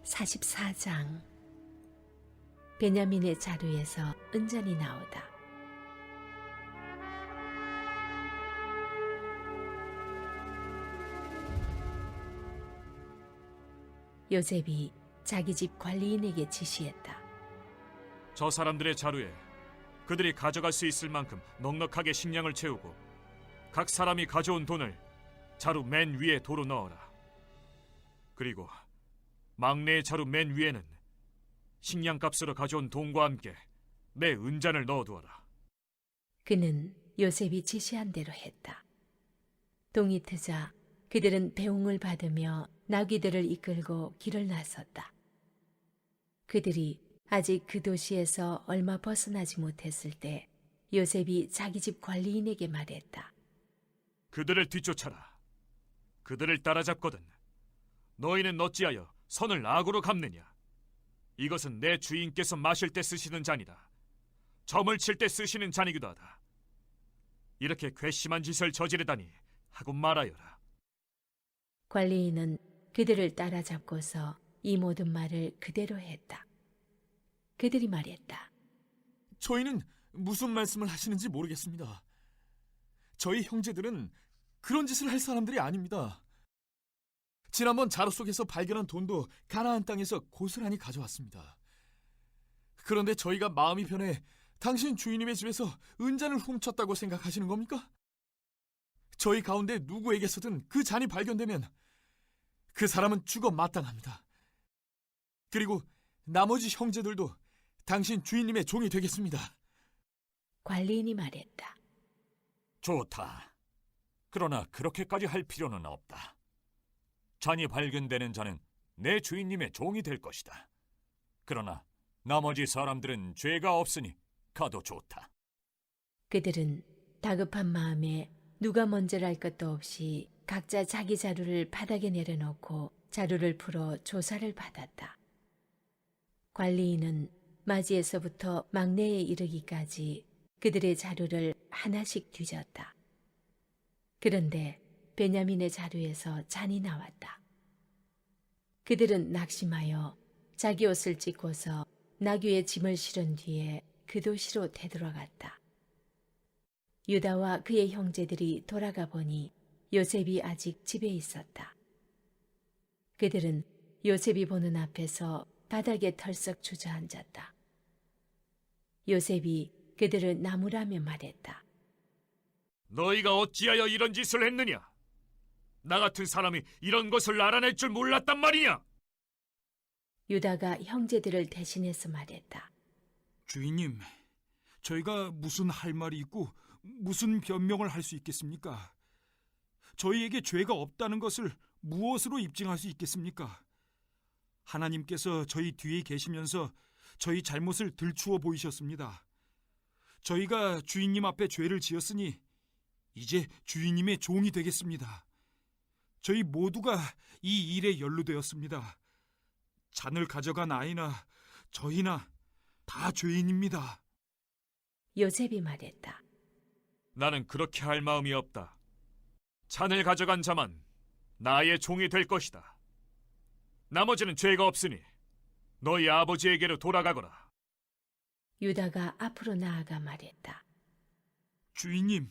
44장. 베냐민의 자루에서 은전이 나오다. 요셉이 자기 집 관리인에게 지시했다. 저 사람들의 자루에 그들이 가져갈 수 있을 만큼 넉넉하게 식량을 채우고 각 사람이 가져온 돈을 자루 맨 위에 도로 넣어라. 그리고 막내의 자루 맨 위에는 식량값으로 가져온 돈과 함께 내 은잔을 넣어두어라. 그는 요셉이 지시한 대로 했다. 동이 트자 그들은 배웅을 받으며 나귀들을 이끌고 길을 나섰다. 그들이 아직 그 도시에서 얼마 벗어나지 못했을 때 요셉이 자기 집 관리인에게 말했다. 그들을 뒤쫓아라. 그들을 따라잡거든 너희는 어찌하여 선을 악으로 갚느냐? 이것은 내 주인께서 마실 때 쓰시는 잔이다. 점을 칠 때 쓰시는 잔이기도 하다. 이렇게 괘씸한 짓을 저지르다니 하고 말하여라. 관리인은 그들을 따라잡고서 이 모든 말을 그대로 했다. 그들이 말했다. 저희는 무슨 말씀을 하시는지 모르겠습니다. 저희 형제들은 그런 짓을 할 사람들이 아닙니다. 지난번 자루 속에서 발견한 돈도 가나안 땅에서 고스란히 가져왔습니다. 그런데 저희가 마음이 변해 당신 주인님의 집에서 은잔을 훔쳤다고 생각하시는 겁니까? 저희 가운데 누구에게서든 그 잔이 발견되면 그 사람은 죽어 마땅합니다. 그리고 나머지 형제들도 당신 주인님의 종이 되겠습니다. 관리인이 말했다. 좋다. 그러나 그렇게까지 할 필요는 없다. 잔이 발견되는 자는 내 주인님의 종이 될 것이다. 그러나 나머지 사람들은 죄가 없으니 가도 좋다. 그들은 다급한 마음에 누가 먼저랄 것도 없이 각자 자기 자루를 바닥에 내려놓고 자루를 풀어 조사를 받았다. 관리인은 맞이에서부터 막내에 이르기까지 그들의 자루를 하나씩 뒤졌다. 그런데 베냐민의 자루에서 잔이 나왔다. 그들은 낙심하여 자기 옷을 찢고서 나귀에 짐을 실은 뒤에 그 도시로 되돌아갔다. 유다와 그의 형제들이 돌아가 보니 요셉이 아직 집에 있었다. 그들은 요셉이 보는 앞에서 바닥에 털썩 주저앉았다. 요셉이 그들을 나무라며 말했다. 너희가 어찌하여 이런 짓을 했느냐? 나 같은 사람이 이런 것을 알아낼 줄 몰랐단 말이냐? 유다가 형제들을 대신해서 말했다. 주인님, 저희가 무슨 할 말이 있고 무슨 변명을 할 수 있겠습니까? 저희에게 죄가 없다는 것을 무엇으로 입증할 수 있겠습니까? 하나님께서 저희 뒤에 계시면서 저희 잘못을 들추어 보이셨습니다. 저희가 주인님 앞에 죄를 지었으니 이제 주인님의 종이 되겠습니다. 저희 모두가 이 일에 연루되었습니다. 잔을 가져간 아이나 저희나 다 죄인입니다. 요셉이 말했다. 나는 그렇게 할 마음이 없다. 잔을 가져간 자만 나의 종이 될 것이다. 나머지는 죄가 없으니 너희 아버지에게로 돌아가거라. 유다가 앞으로 나아가 말했다. 주인님,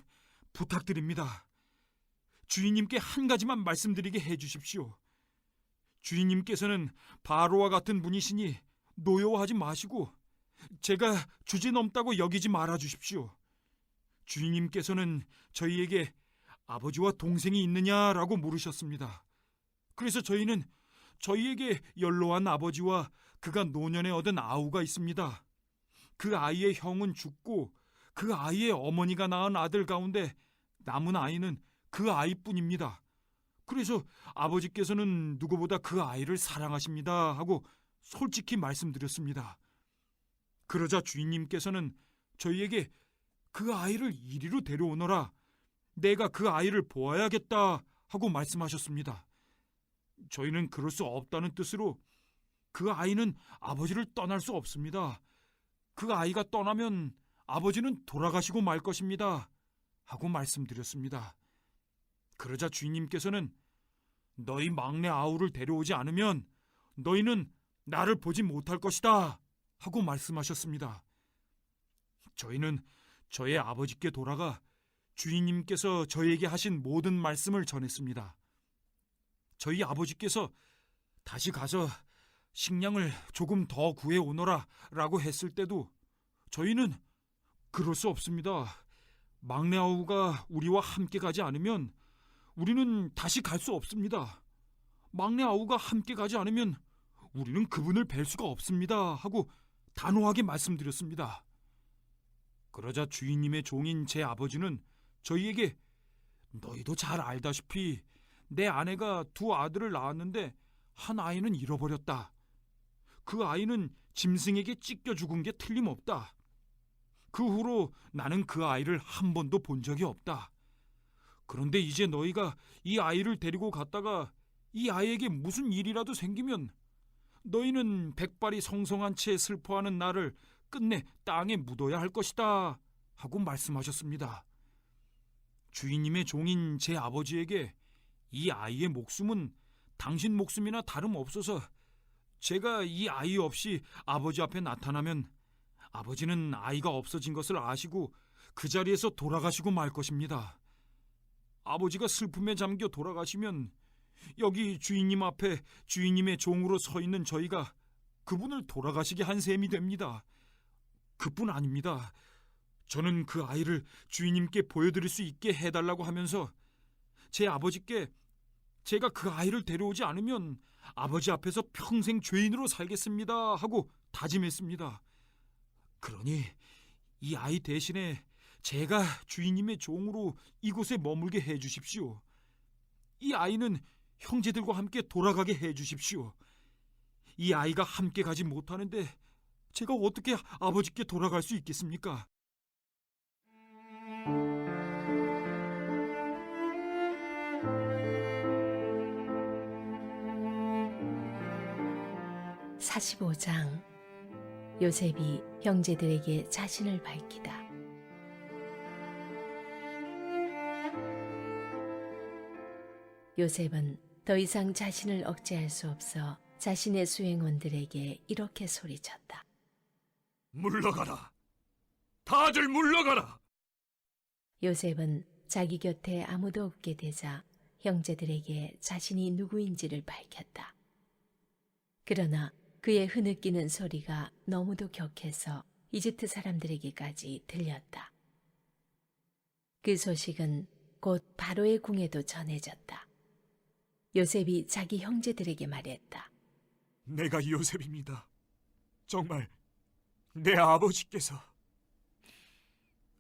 부탁드립니다. 주인님께 한 가지만 말씀드리게 해주십시오. 주인님께서는 바로와 같은 분이시니 노여워하지 마시고 제가 주제넘다고 여기지 말아 주십시오. 주인님께서는 저희에게 아버지와 동생이 있느냐라고 물으셨습니다. 그래서 저희는 저희에게 연로한 아버지와 그가 노년에 얻은 아우가 있습니다. 그 아이의 형은 죽고 그 아이의 어머니가 낳은 아들 가운데 남은 아이는 그 아이뿐입니다. 그래서 아버지께서는 누구보다 그 아이를 사랑하십니다 하고 솔직히 말씀드렸습니다. 그러자 주인님께서는 저희에게 그 아이를 이리로 데려오너라, 내가 그 아이를 보아야겠다 하고 말씀하셨습니다. 저희는 그럴 수 없다는 뜻으로 그 아이는 아버지를 떠날 수 없습니다. 그 아이가 떠나면 아버지는 돌아가시고 말 것입니다 하고 말씀드렸습니다. 그러자 주인님께서는 너희 막내 아우를 데려오지 않으면 너희는 나를 보지 못할 것이다 하고 말씀하셨습니다. 저희는 저의 아버지께 돌아가 주인님께서 저에게 하신 모든 말씀을 전했습니다. 저희 아버지께서 다시 가서 식량을 조금 더 구해 오너라 라고 했을 때도 저희는 그럴 수 없습니다. 막내 아우가 우리와 함께 가지 않으면 우리는 다시 갈 수 없습니다. 막내 아우가 함께 가지 않으면 우리는 그분을 뵐 수가 없습니다 하고 단호하게 말씀드렸습니다. 그러자 주인님의 종인 제 아버지는 저희에게 너희도 잘 알다시피 내 아내가 두 아들을 낳았는데 한 아이는 잃어버렸다. 그 아이는 짐승에게 찢겨 죽은 게 틀림없다. 그 후로 나는 그 아이를 한 번도 본 적이 없다. 그런데 이제 너희가 이 아이를 데리고 갔다가 이 아이에게 무슨 일이라도 생기면 너희는 백발이 성성한 채 슬퍼하는 나를 끝내 땅에 묻어야 할 것이다 하고 말씀하셨습니다. 주인님의 종인 제 아버지에게 이 아이의 목숨은 당신 목숨이나 다름없어서 제가 이 아이 없이 아버지 앞에 나타나면 아버지는 아이가 없어진 것을 아시고 그 자리에서 돌아가시고 말 것입니다. 아버지가 슬픔에 잠겨 돌아가시면 여기 주인님 앞에 주인님의 종으로 서 있는 저희가 그분을 돌아가시게 한 셈이 됩니다. 그뿐 아닙니다. 저는 그 아이를 주인님께 보여드릴 수 있게 해달라고 하면서 제 아버지께 제가 그 아이를 데려오지 않으면 아버지 앞에서 평생 죄인으로 살겠습니다 하고 다짐했습니다. 그러니 이 아이 대신에 제가 주인님의 종으로 이곳에 머물게 해주십시오. 이 아이는 형제들과 함께 돌아가게 해주십시오. 이 아이가 함께 가지 못하는데 제가 어떻게 아버지께 돌아갈 수 있겠습니까? (45장) 요셉이 형제들에게 자신을 밝히다. 요셉은 더 이상 자신을 억제할 수 없어 자신의 수행원들에게 이렇게 소리쳤다. 물러가라. 다들 물러가라. 요셉은 자기 곁에 아무도 없게 되자 형제들에게 자신이 누구인지를 밝혔다. 그러나 그의 흐느끼는 소리가 너무도 격해서 이집트 사람들에게까지 들렸다. 그 소식은 곧 바로의 궁에도 전해졌다. 요셉이 자기 형제들에게 말했다. 내가 요셉입니다. 정말 내 아버지께서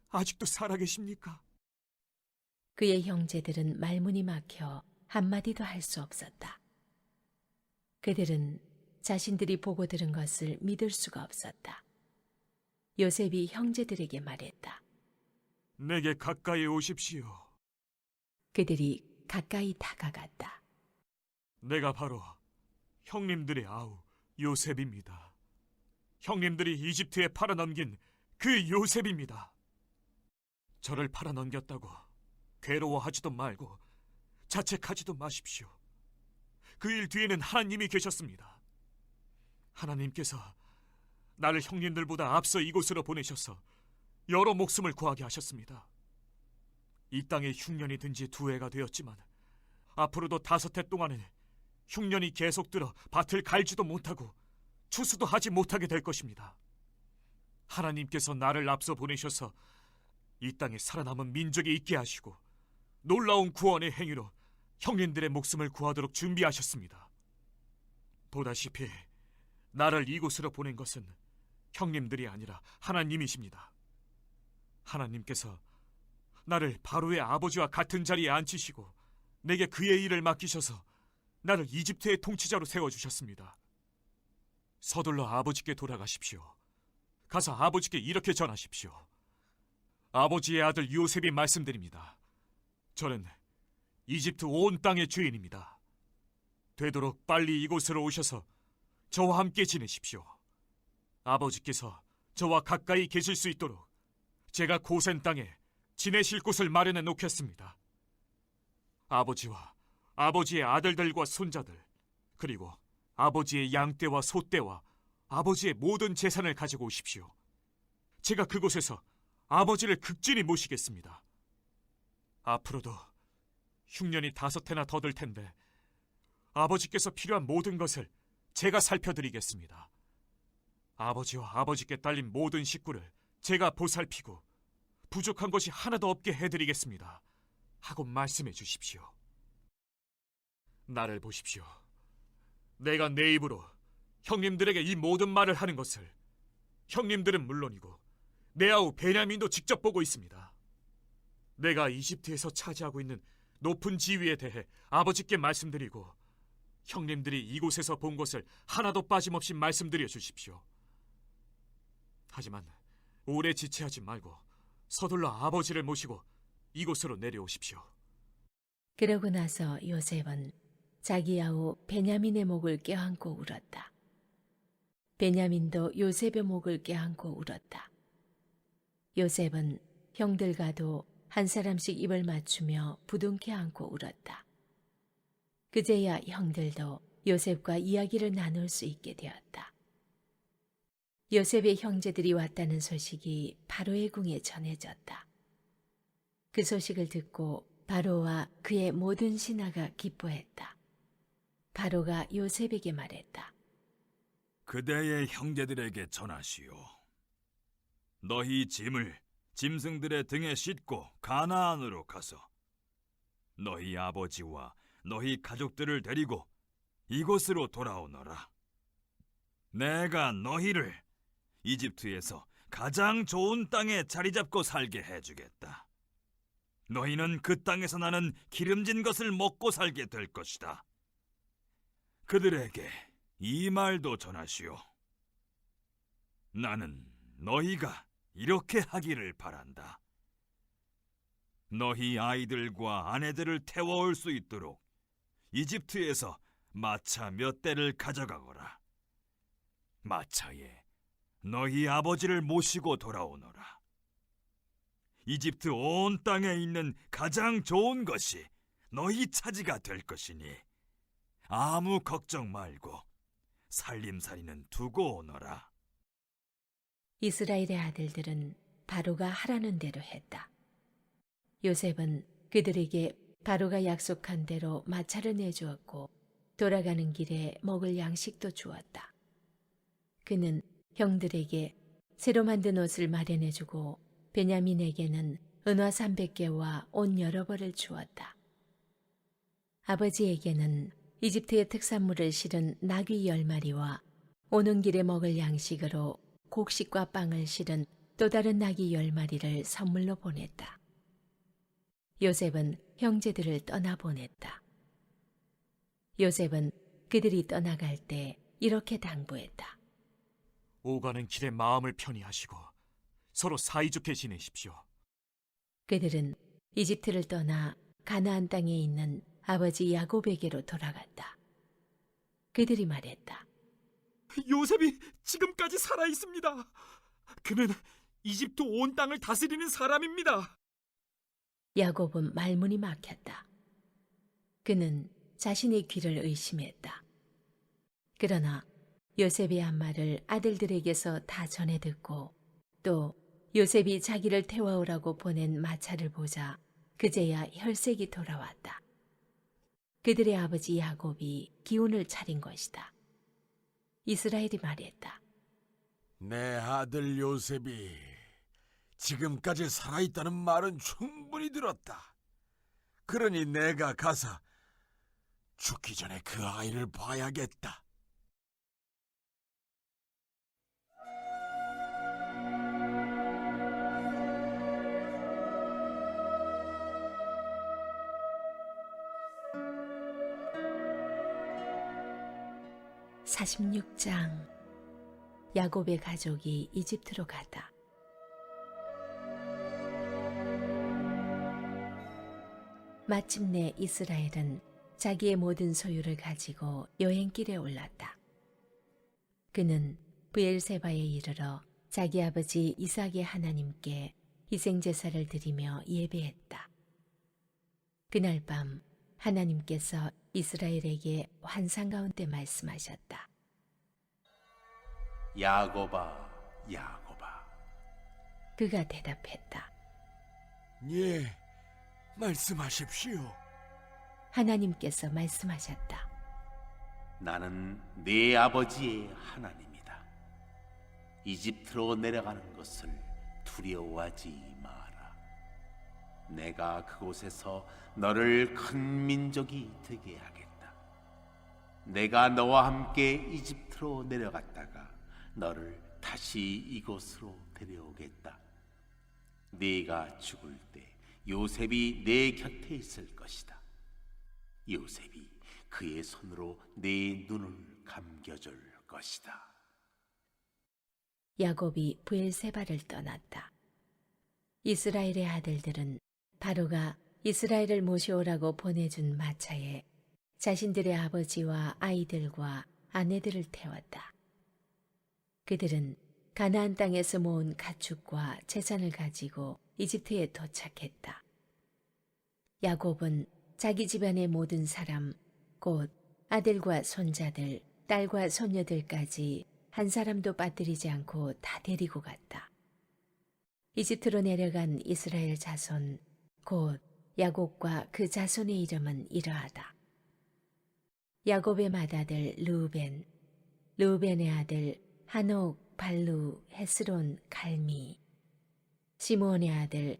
아직도 살아계십니까? 그의 형제들은 말문이 막혀 한마디도 할 수 없었다. 그들은 자신들이 보고 들은 것을 믿을 수가 없었다. 요셉이 형제들에게 말했다. 내게 가까이 오십시오. 그들이 가까이 다가갔다. 내가 바로 형님들의 아우 요셉입니다. 형님들이 이집트에 팔아넘긴 그 요셉입니다. 저를 팔아넘겼다고 괴로워하지도 말고 자책하지도 마십시오. 그 일 뒤에는 하나님이 계셨습니다. 하나님께서 나를 형님들보다 앞서 이곳으로 보내셔서 여러 목숨을 구하게 하셨습니다. 이 땅에 흉년이 든 지 2해가 되었지만 앞으로도 5해 동안은 흉년이 계속 들어 밭을 갈지도 못하고 추수도 하지 못하게 될 것입니다. 하나님께서 나를 앞서 보내셔서 이 땅에 살아남은 민족이 있게 하시고 놀라운 구원의 행위로 형님들의 목숨을 구하도록 준비하셨습니다. 보다시피 나를 이곳으로 보낸 것은 형님들이 아니라 하나님이십니다. 하나님께서 나를 바로의 아버지와 같은 자리에 앉히시고 내게 그의 일을 맡기셔서 나를 이집트의 통치자로 세워주셨습니다. 서둘러 아버지께 돌아가십시오. 가서 아버지께 이렇게 전하십시오. 아버지의 아들 요셉이 말씀드립니다. 저는 이집트 온 땅의 주인입니다. 되도록 빨리 이곳으로 오셔서 저와 함께 지내십시오. 아버지께서 저와 가까이 계실 수 있도록 제가 고센 땅에 지내실 곳을 마련해 놓겠습니다. 아버지와 아버지의 아들들과 손자들 그리고 아버지의 양떼와 소떼와 아버지의 모든 재산을 가지고 오십시오. 제가 그곳에서 아버지를 극진히 모시겠습니다. 앞으로도 흉년이 5해나 더 들 텐데 아버지께서 필요한 모든 것을 제가 살펴드리겠습니다. 아버지와 아버지께 딸린 모든 식구를 제가 보살피고 부족한 것이 하나도 없게 해드리겠습니다. 하고 말씀해 주십시오. 나를 보십시오. 내가 내 입으로 형님들에게 이 모든 말을 하는 것을 형님들은 물론이고 내 아우 베냐민도 직접 보고 있습니다. 내가 이집트에서 차지하고 있는 높은 지위에 대해 아버지께 말씀드리고 형님들이 이곳에서 본 것을 하나도 빠짐없이 말씀드려 주십시오. 하지만 오래 지체하지 말고 서둘러 아버지를 모시고 이곳으로 내려오십시오. 그러고 나서 요셉은 자기 아우 베냐민의 목을 껴안고 울었다. 베냐민도 요셉의 목을 껴안고 울었다. 요셉은 형들과도 한 사람씩 입을 맞추며 부둥켜 안고 울었다. 그제야 형들도 요셉과 이야기를 나눌 수 있게 되었다. 요셉의 형제들이 왔다는 소식이 바로의 궁에 전해졌다. 그 소식을 듣고 바로와 그의 모든 신하가 기뻐했다. 바로가 요셉에게 말했다. 그대의 형제들에게 전하시오. 너희 짐을 짐승들의 등에 싣고 가나안으로 가서 너희 아버지와 너희 가족들을 데리고 이곳으로 돌아오너라. 내가 너희를 이집트에서 가장 좋은 땅에 자리 잡고 살게 해주겠다. 너희는 그 땅에서 나는 기름진 것을 먹고 살게 될 것이다. 그들에게 이 말도 전하시오. 나는 너희가 이렇게 하기를 바란다. 너희 아이들과 아내들을 태워올 수 있도록 이집트에서 마차 몇 대를 가져가거라. 마차에 너희 아버지를 모시고 돌아오너라. 이집트 온 땅에 있는 가장 좋은 것이 너희 차지가 될 것이니 아무 걱정 말고 살림살이는 두고 오너라. 이스라엘의 아들들은 바로가 하라는 대로 했다. 요셉은 그들에게 바로가 약속한 대로 마차를 내주었고 돌아가는 길에 먹을 양식도 주었다. 그는 형들에게 새로 만든 옷을 마련해주고 베냐민에게는 은화 300개와 옷 여러 벌을 주었다. 아버지에게는 이집트의 특산물을 실은 나귀 10마리와 오는 길에 먹을 양식으로 곡식과 빵을 실은 또 다른 나귀 10마리를 선물로 보냈다. 요셉은 형제들을 떠나보냈다. 요셉은 그들이 떠나갈 때 이렇게 당부했다. 오가는 길에 마음을 편히 하시고 서로 사이좋게 지내십시오. 그들은 이집트를 떠나 가나안 땅에 있는 아버지 야곱에게로 돌아갔다. 그들이 말했다. 요셉이 지금까지 살아 있습니다. 그는 이집트 온 땅을 다스리는 사람입니다. 야곱은 말문이 막혔다. 그는 자신의 귀를 의심했다. 그러나 요셉의 한 말을 아들들에게서 다 전해 듣고 또 요셉이 자기를 태워오라고 보낸 마차를 보자 그제야 혈색이 돌아왔다. 그들의 아버지 야곱이 기운을 차린 것이다. 이스라엘이 말했다. 내 아들 요셉이 지금까지 살아있다는 말은 충분히 들었다. 그러니 내가 가서 죽기 전에 그 아이를 봐야겠다. (46장) 야곱의 가족이 이집트로 가다. 마침내 이스라엘은 자기의 모든 소유를 가지고 여행길에 올랐다. 그는 브엘세바에 이르러 자기 아버지 이삭의 하나님께 희생제사를 드리며 예배했다. 그날 밤 하나님께서 이스라엘에게 환상 가운데 말씀하셨다. 야곱아, 야곱아. 그가 대답했다. 예, 말씀하십시오. 하나님께서 말씀하셨다. 나는 네 아버지의 하나님이다. 이집트로 내려가는 것을 두려워하지 마라. 내가 그곳에서 너를 큰 민족이 되게 하겠다. 내가 너와 함께 이집트로 내려갔다가 너를 다시 이곳으로 데려오겠다. 네가 죽을 때 요셉이 네 곁에 있을 것이다. 요셉이 그의 손으로 네 눈을 감겨줄 것이다. 야곱이 브엘세바를 떠났다. 이스라엘의 아들들은 바로가 이스라엘을 모셔오라고 보내준 마차에 자신들의 아버지와 아이들과 아내들을 태웠다. 그들은 가나안 땅에서 모은 가축과 재산을 가지고 이집트에 도착했다. 야곱은 자기 집안의 모든 사람, 곧 아들과 손자들, 딸과 손녀들까지 한 사람도 빠뜨리지 않고 다 데리고 갔다. 이집트로 내려간 이스라엘 자손, 곧 야곱과 그 자손의 이름은 이러하다. 야곱의 맏아들 르우벤, 르우벤의 아들 한옥, 발루, 헤스론, 갈미, 시므온의 아들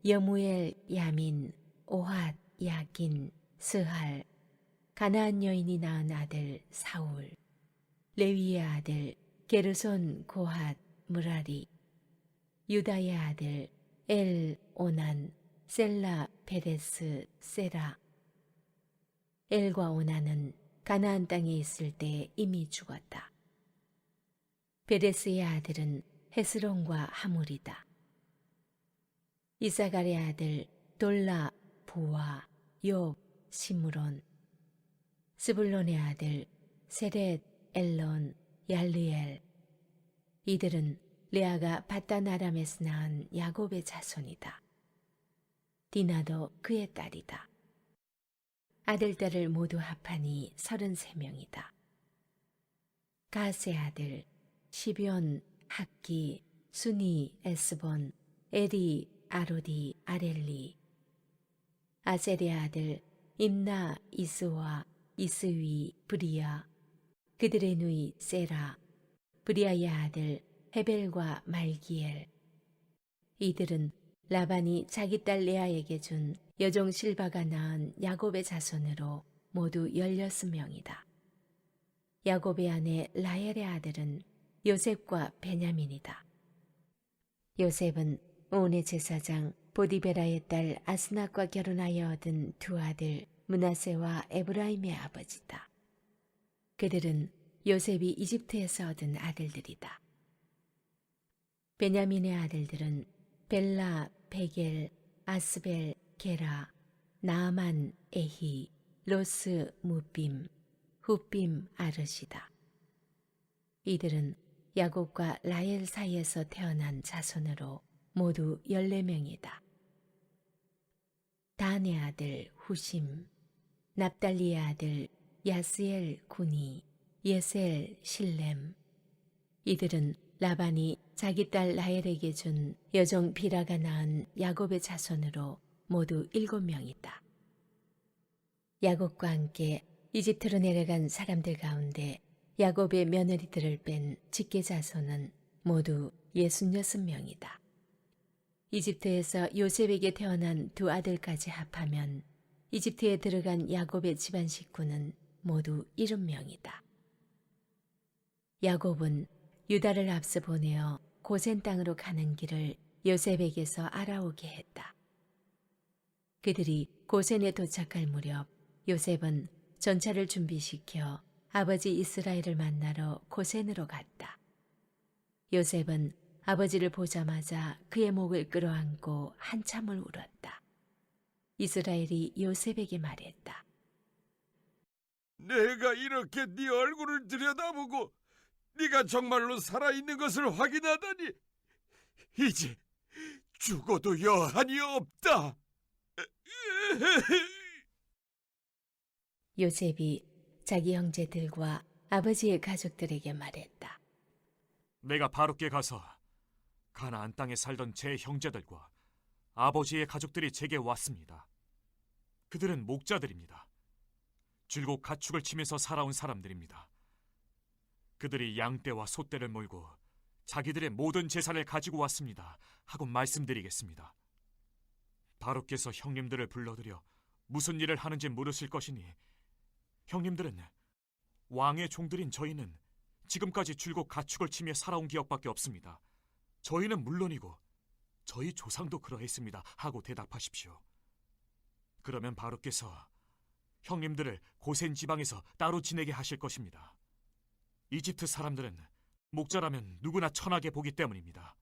여무엘, 야민, 오핫, 야긴, 스할, 가나안 여인이 낳은 아들 사울, 레위의 아들 게르손, 고핫, 무라리, 유다의 아들 엘, 오난, 셀라, 베레스, 세라. 엘과 오난은 가나안 땅에 있을 때 이미 죽었다. 베레스의 아들은 헤스론과 하물이다. 이사갈의 아들 돌라, 부와, 욥, 시므론. 스불론의 아들 세렛, 엘론, 얄르엘. 이들은 레아가 바단 아람에서 낳은 야곱의 자손이다. 디나도 그의 딸이다. 아들딸을 모두 합하니 33명이다. 가스의 아들 시비온, 학기, 수니, 에스본, 에리, 아로디, 아렐리. 아셀의 아들 임나, 이스와, 이스위, 브리야. 그들의 누이 세라. 브리야의 아들 헤벨과 말기엘. 이들은 라반이 자기 딸 레아에게 준 여종 실바가 낳은 야곱의 자손으로 모두 16명이다. 야곱의 아내 라헬의 아들은 요셉과 베냐민이다. 요셉은 온의 제사장 보디베라의 딸 아스낙과 결혼하여 얻은 두 아들 므낫세와 에브라임의 아버지다. 그들은 요셉이 이집트에서 얻은 아들들이다. 베냐민의 아들들은 벨라, 베겔, 아스벨, 게라, 나아만, 에히, 로스, 무빔, 훗빔, 아르시다. 이들은 야곱과 라헬 사이에서 태어난 자손으로 모두 14명이다. 단의 아들 후심, 납달리의 아들 야스엘 구니, 예셀 실렘. 이들은 라반이 자기 딸 라헬에게 준 여종 비라가 낳은 야곱의 자손으로 모두 7명이다. 야곱과 함께 이집트로 내려간 사람들 가운데 야곱의 며느리들을 뺀 직계 자손은 모두 66명이다. 이집트에서 요셉에게 태어난 두 아들까지 합하면 이집트에 들어간 야곱의 집안 식구는 모두 70명이다. 야곱은 유다를 앞서 보내어 고센 땅으로 가는 길을 요셉에게서 알아오게 했다. 그들이 고센에 도착할 무렵 요셉은 전차를 준비시켜 아버지 이스라엘을 만나러 고센으로 갔다. 요셉은 아버지를 보자마자 그의 목을 끌어안고 한참을 울었다. 이스라엘이 요셉에게 말했다. 내가 이렇게 네 얼굴을 들여다보고 네가 정말로 살아있는 것을 확인하다니 이제 죽어도 여한이 없다. 요셉이 자기 형제들과 아버지의 가족들에게 말했다. 내가 바로께 가서 가나안 땅에 살던 제 형제들과 아버지의 가족들이 제게 왔습니다. 그들은 목자들입니다. 줄곧 가축을 치면서 살아온 사람들입니다. 그들이 양떼와 소떼를 몰고 자기들의 모든 재산을 가지고 왔습니다 하고 말씀드리겠습니다. 바로께서 형님들을 불러들여 무슨 일을 하는지 물으실 것이니 형님들은 왕의 종들인 저희는 지금까지 줄곧 가축을 치며 살아온 기억밖에 없습니다. 저희는 물론이고 저희 조상도 그러했습니다 하고 대답하십시오. 그러면 바로께서 형님들을 고센 지방에서 따로 지내게 하실 것입니다. 이집트 사람들은 목자라면 누구나 천하게 보기 때문입니다.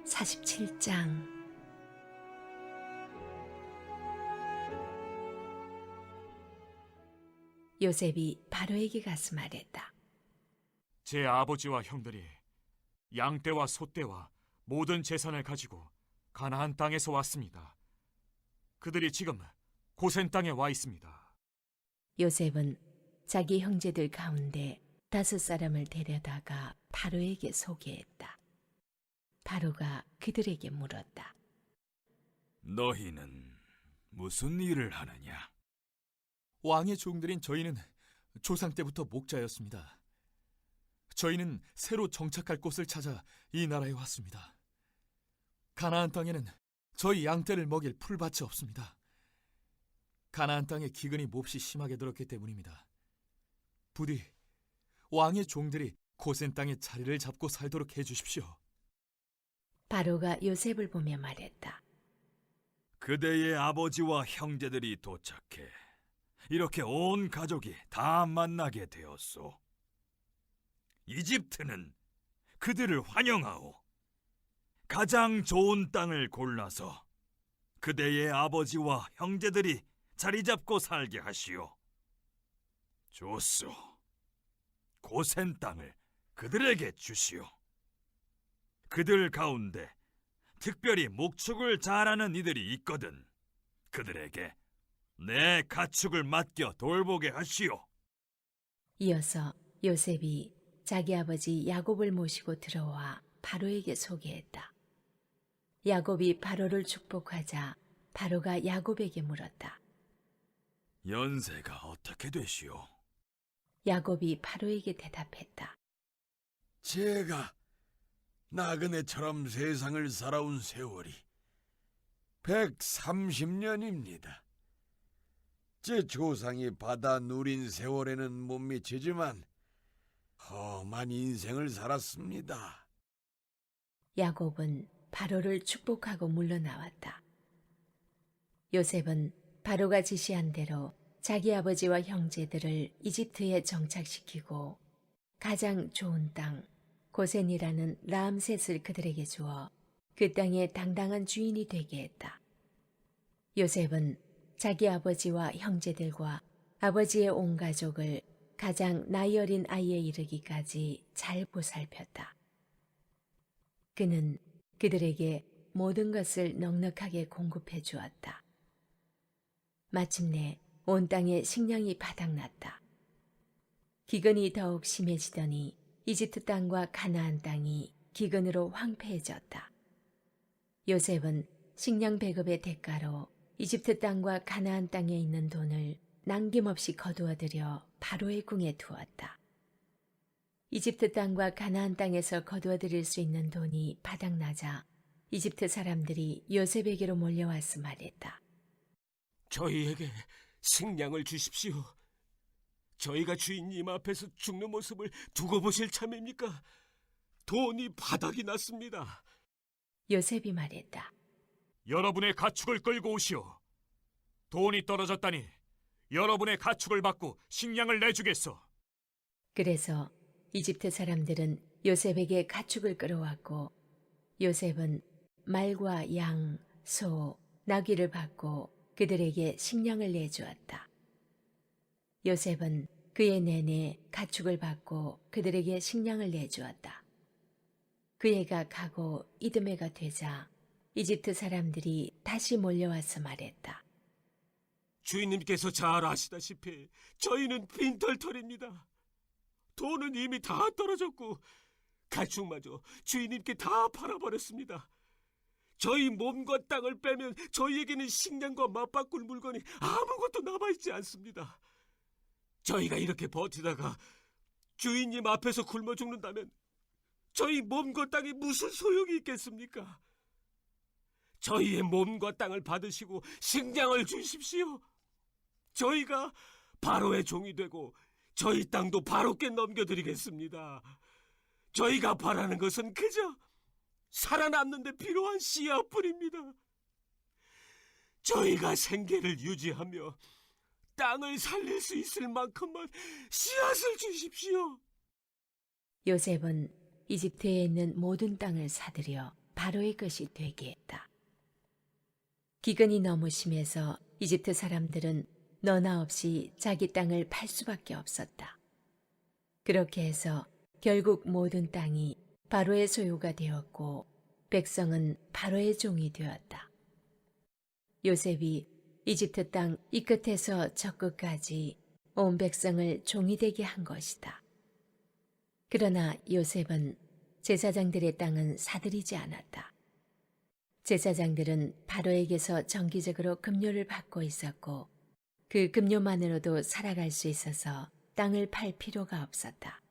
(47장) 요셉이 바로에게 가서 말했다. 제 아버지와 형들이 양떼와 소떼와 모든 재산을 가지고 가나안 땅에서 왔습니다. 그들이 지금 고센 땅에 와 있습니다. 요셉은 자기 형제들 가운데 5사람을 데려다가 바로에게 소개했다. 바로가 그들에게 물었다. 너희는 무슨 일을 하느냐? 왕의 종들인 저희는 조상 때부터 목자였습니다. 저희는 새로 정착할 곳을 찾아 이 나라에 왔습니다. 가나안 땅에는 저희 양떼를 먹일 풀밭이 없습니다. 가나안 땅에 기근이 몹시 심하게 들었기 때문입니다. 부디 왕의 종들이 고센 땅에 자리를 잡고 살도록 해주십시오. 바로가 요셉을 보며 말했다. 그대의 아버지와 형제들이 도착해 이렇게 온 가족이 다 만나게 되었소. 이집트는 그들을 환영하오. 가장 좋은 땅을 골라서 그대의 아버지와 형제들이 자리 잡고 살게 하시오. 좋소. 고센 땅을 그들에게 주시오. 그들 가운데 특별히 목축을 잘하는 이들이 있거든. 그들에게 내 가축을 맡겨 돌보게 하시오. 이어서 요셉이 자기 아버지 야곱을 모시고 들어와 바로에게 소개했다. 야곱이 바로를 축복하자 바로가 야곱에게 물었다. 연세가 어떻게 되시오? 야곱이 바로에게 대답했다. 제가 나그네처럼 세상을 살아온 세월이 130년입니다. 제 조상이 받아 누린 세월에는 못 미치지만 험한 인생을 살았습니다. 야곱은 바로를 축복하고 물러나왔다. 요셉은 바로가 지시한 대로 자기 아버지와 형제들을 이집트에 정착시키고 가장 좋은 땅 고센이라는 라암셋을 그들에게 주어 그 땅의 당당한 주인이 되게 했다. 요셉은 자기 아버지와 형제들과 아버지의 온 가족을 가장 나이 어린 아이에 이르기까지 잘 보살폈다. 그는 그들에게 모든 것을 넉넉하게 공급해 주었다. 마침내 온 땅에 식량이 바닥났다. 기근이 더욱 심해지더니 이집트 땅과 가나안 땅이 기근으로 황폐해졌다. 요셉은 식량 배급의 대가로 이집트 땅과 가나안 땅에 있는 돈을 남김없이 거두어들여 바로의 궁에 두었다. 이집트 땅과 가나안 땅에서 거두어들일 수 있는 돈이 바닥나자 이집트 사람들이 요셉에게로 몰려와서 말했다. 저희에게 식량을 주십시오. 저희가 주인님 앞에서 죽는 모습을 두고 보실 참입니까? 돈이 바닥이 났습니다. 요셉이 말했다. 여러분의 가축을 끌고 오시오. 돈이 떨어졌다니 여러분의 가축을 받고 식량을 내주겠소. 그래서 이집트 사람들은 요셉에게 가축을 끌어왔고 요셉은 말과 양, 소, 나귀를 받고 그들에게 식량을 내주었다. 요셉은 그의 내내 가축을 받고 그들에게 식량을 내주었다. 그 해가 가고 이듬해가 되자 이집트 사람들이 다시 몰려와서 말했다. 주인님께서 잘 아시다시피 저희는 빈털털입니다. 돈은 이미 다 떨어졌고 가축마저 주인님께 다 팔아버렸습니다. 저희 몸과 땅을 빼면 저희에게는 식량과 맞바꿀 물건이 아무것도 남아있지 않습니다. 저희가 이렇게 버티다가 주인님 앞에서 굶어 죽는다면 저희 몸과 땅이 무슨 소용이 있겠습니까? 저희의 몸과 땅을 받으시고 식량을 주십시오. 저희가 바로의 종이 되고 저희 땅도 바로께 넘겨드리겠습니다. 저희가 바라는 것은 그저 살아남는 데 필요한 씨앗뿐입니다. 저희가 생계를 유지하며 땅을 살릴 수 있을 만큼만 씨앗을 주십시오. 요셉은 이집트에 있는 모든 땅을 사들여 바로의 것이 되게 했다. 기근이 너무 심해서 이집트 사람들은 너나 없이 자기 땅을 팔 수밖에 없었다. 그렇게 해서 결국 모든 땅이 바로의 소유가 되었고 백성은 바로의 종이 되었다. 요셉이 이집트 땅 이 끝에서 저 끝까지 온 백성을 종이 되게 한 것이다. 그러나 요셉은 제사장들의 땅은 사들이지 않았다. 제사장들은 바로에게서 정기적으로 급료를 받고 있었고 그 급료만으로도 살아갈 수 있어서 땅을 팔 필요가 없었다.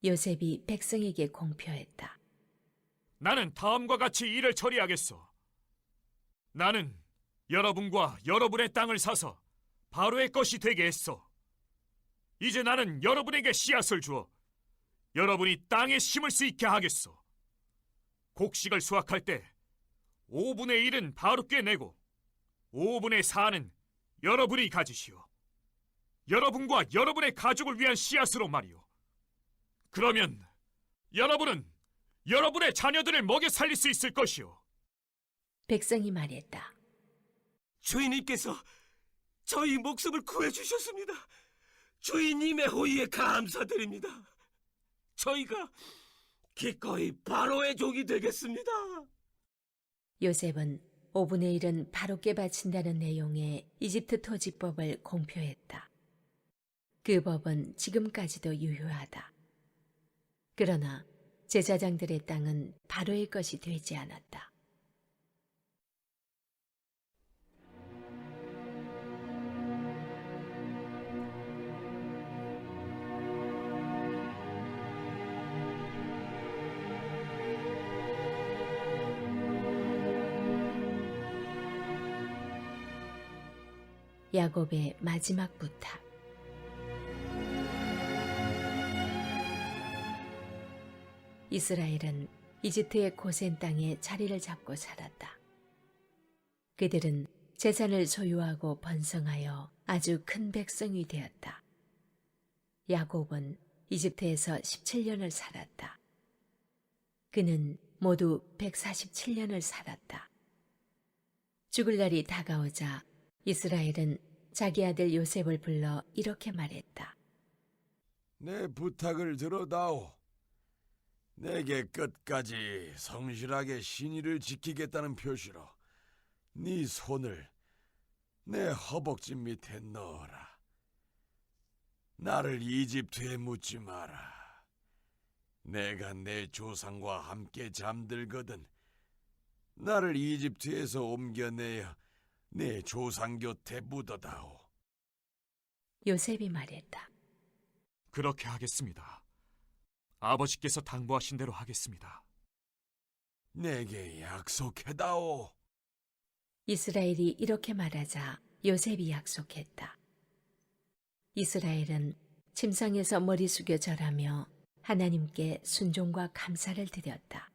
요셉이 백성에게 공표했다. 나는 다음과 같이 일을 처리하겠소. 나는 여러분과 여러분의 땅을 사서 바로의 것이 되게 했소. 이제 나는 여러분에게 씨앗을 주어 여러분이 땅에 심을 수 있게 하겠소. 곡식을 수확할 때 5분의 1은 바로께 내고 5분의 4는 여러분이 가지시오. 여러분과 여러분의 가족을 위한 씨앗으로 말이오. 그러면 여러분은 여러분의 자녀들을 먹여 살릴 수 있을 것이오. 백성이 말했다. 주인님께서 저희 목숨을 구해주셨습니다. 주인님의 호의에 감사드립니다. 저희가 기꺼이 바로의 종이 되겠습니다. 요셉은 5분의 1은 바로께 바친다는 내용의 이집트 토지법을 공표했다. 그 법은 지금까지도 유효하다. 그러나 제사장들의 땅은 바로의 것이 되지 않았다. 야곱의 마지막 부탁. 이스라엘은 이집트의 고센 땅에 자리를 잡고 살았다. 그들은 재산을 소유하고 번성하여 아주 큰 백성이 되었다. 야곱은 이집트에서 17년을 살았다. 그는 모두 147년을 살았다. 죽을 날이 다가오자 이스라엘은 자기 아들 요셉을 불러 이렇게 말했다. 내 부탁을 들어다오. 내게 끝까지 성실하게 신의를 지키겠다는 표시로 네 손을 내 허벅지 밑에 넣어라. 나를 이집트에 묻지 마라. 내가 내 조상과 함께 잠들거든 나를 이집트에서 옮겨내어 내 조상 곁에 묻어다오. 요셉이 말했다. 그렇게 하겠습니다. 아버지께서 당부하신 대로 하겠습니다. 내게 약속해다오. 이스라엘이 이렇게 말하자 요셉이 약속했다. 이스라엘은 침상에서 머리 숙여 절하며 하나님께 순종과 감사를 드렸다.